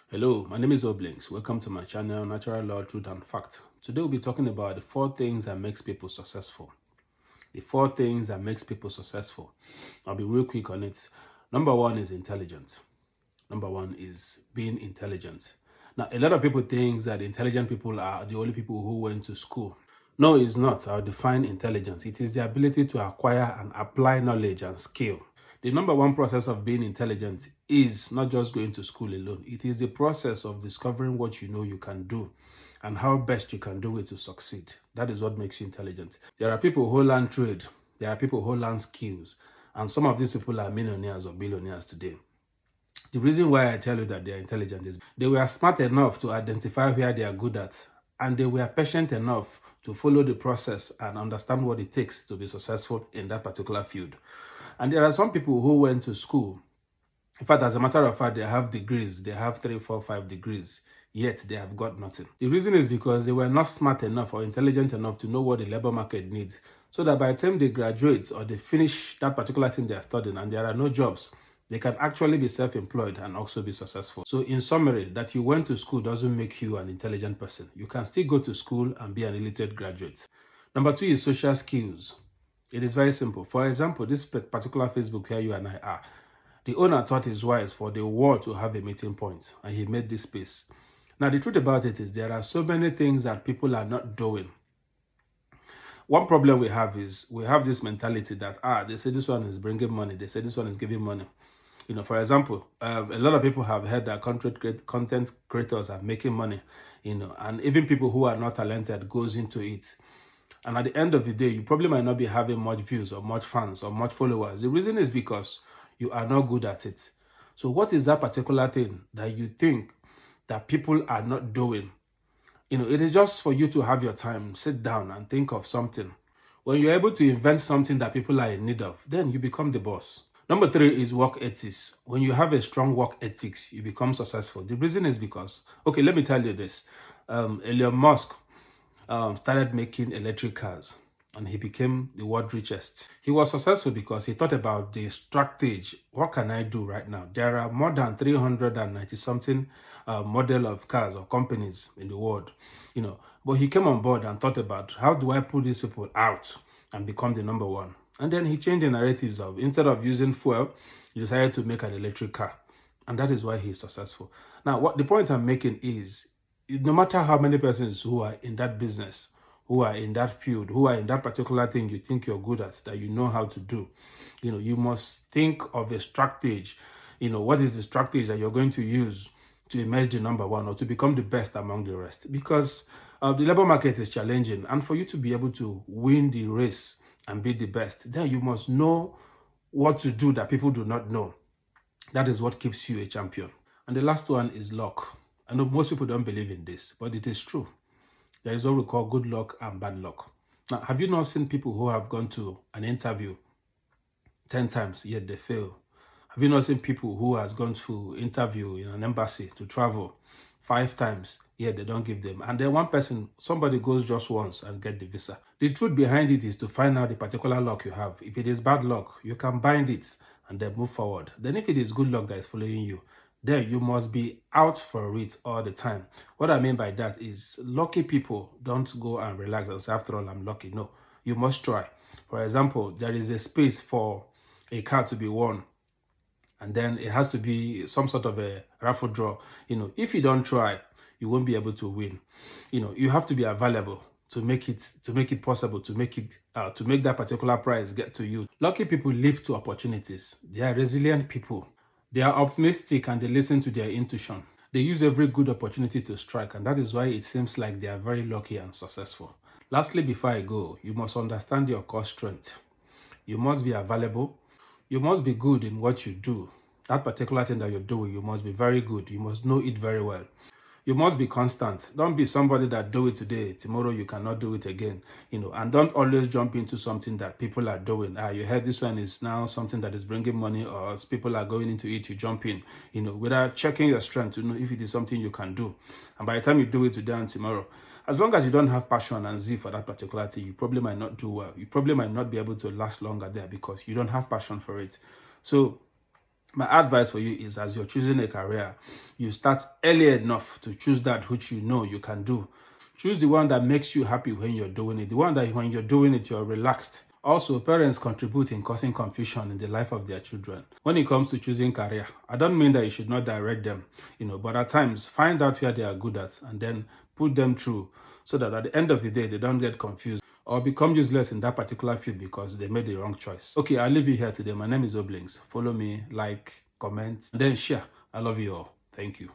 Hello, my name is Oblinks. Welcome to my channel, Natural Law, Truth and Fact. Today we'll be talking about the 4 things that makes people successful. The 4 things that makes people successful. I'll be real quick on it. Number one is intelligence. Number one is being intelligent. Now, a lot of people think that intelligent people are the only people who went to school. No, it's not. I'll define intelligence. It is the ability to acquire and apply knowledge and skill. The number one process of being intelligent is not just going to school alone. It is the process of discovering what you know you can do and how best you can do it to succeed. That is what makes you intelligent. There are people who learn trade. There are people who learn skills. And some of these people are millionaires or billionaires today. The reason why I tell you that they are intelligent is they were smart enough to identify where they are good at, and they were patient enough to follow the process and understand what it takes to be successful in that particular field. And there are some people who went to school. In fact, as a matter of fact, they have degrees. They have 3, 4, 5 degrees, yet they have got nothing. The reason is because they were not smart enough or intelligent enough to know what the labor market needs, so that by the time they graduate or they finish that particular thing they are studying and there are no jobs, they can actually be self-employed and also be successful. So in summary, that you went to school doesn't make you an intelligent person. You can still go to school and be an illiterate graduate. Number 2 is social skills. It is very simple. For example, this particular Facebook here you and I are, the owner thought it wise for the world to have a meeting point, and he made this space. Now, the truth about it is there are so many things that people are not doing. One problem we have is we have this mentality that, they say this one is bringing money, they say this one is giving money. For example, a lot of people have heard that content creators are making money, and even people who are not talented goes into it. And at the end of the day, you probably might not be having much views or much fans or much followers. The reason is because you are not good at it. So what is that particular thing that you think that people are not doing? It is just for you to have your time, sit down and think of something. When you're able to invent something that people are in need of, then you become the boss. Number 3 is work ethics. When you have a strong work ethics, you become successful. The reason is because, okay, let me tell you this. Elon Musk started making electric cars, and he became the world richest. He was successful because he thought about the strategy. What can I do right now? There are more than 390 something model of cars or companies in the world, but he came on board and thought about how do I put these people out and become the number one. And then he changed the narratives of, instead of using fuel, he decided to make an electric car. And that is why he is successful. Now, what the point I'm making is, no matter how many persons who are in that business, who are in that field, who are in that particular thing you think you're good at, that you know how to do, you must think of a strategy. What is the strategy that you're going to use to emerge the number one or to become the best among the rest? Because the labor market is challenging, and for you to be able to win the race and be the best, then you must know what to do that people do not know. That is what keeps you a champion. And the last one is luck. I know most people don't believe in this, but it is true. There is what we call good luck and bad luck. Now, have you not seen people who have gone to an interview 10 times, yet they fail? Have you not seen people who has gone to interview in an embassy to travel 5 times, yet they don't give them? And then one person, somebody goes just once and get the visa. The truth behind it is to find out the particular luck you have. If it is bad luck, you can bind it and then move forward. Then if it is good luck that is following you, then you must be out for it all the time. What I mean by that is, lucky people don't go and relax and say, after all, I'm lucky. No, you must try. For example, there is a space for a car to be won, and then it has to be some sort of a raffle draw. If you don't try, you won't be able to win. You have to be available to make it possible, to make that particular prize get to you. Lucky people leap to opportunities. They are resilient people. They are optimistic and they listen to their intuition. They use every good opportunity to strike, and that is why it seems like they are very lucky and successful. Lastly, before I go, you must understand your core strength. You must be available. You must be good in what you do. That particular thing that you're doing, you must be very good. You must know it very well. You must be constant. Don't be somebody that do it today, tomorrow you cannot do it again. And don't always jump into something that people are doing. You heard this one is now something that is bringing money, or as people are going into it, you jump in, without checking your strength to know if it is something you can do. And by the time you do it today and tomorrow, as long as you don't have passion and zeal for that particular thing, you probably might not do well. You probably might not be able to last longer there because you don't have passion for it. So My advice for you is, as you're choosing a career, you start early enough to choose that which you know you can do. Choose the one that makes you happy when you're doing it, the one that when you're doing it, you're relaxed. Also, parents contribute in causing confusion in the life of their children. When it comes to choosing career, I don't mean that you should not direct them, but at times find out where they are good at and then put them through so that at the end of the day, they don't get confused or become useless in that particular field because they made the wrong choice. Okay, I'll leave you here today. My name is Oblinks. Follow me, like, comment, and then share. I love you all. Thank you.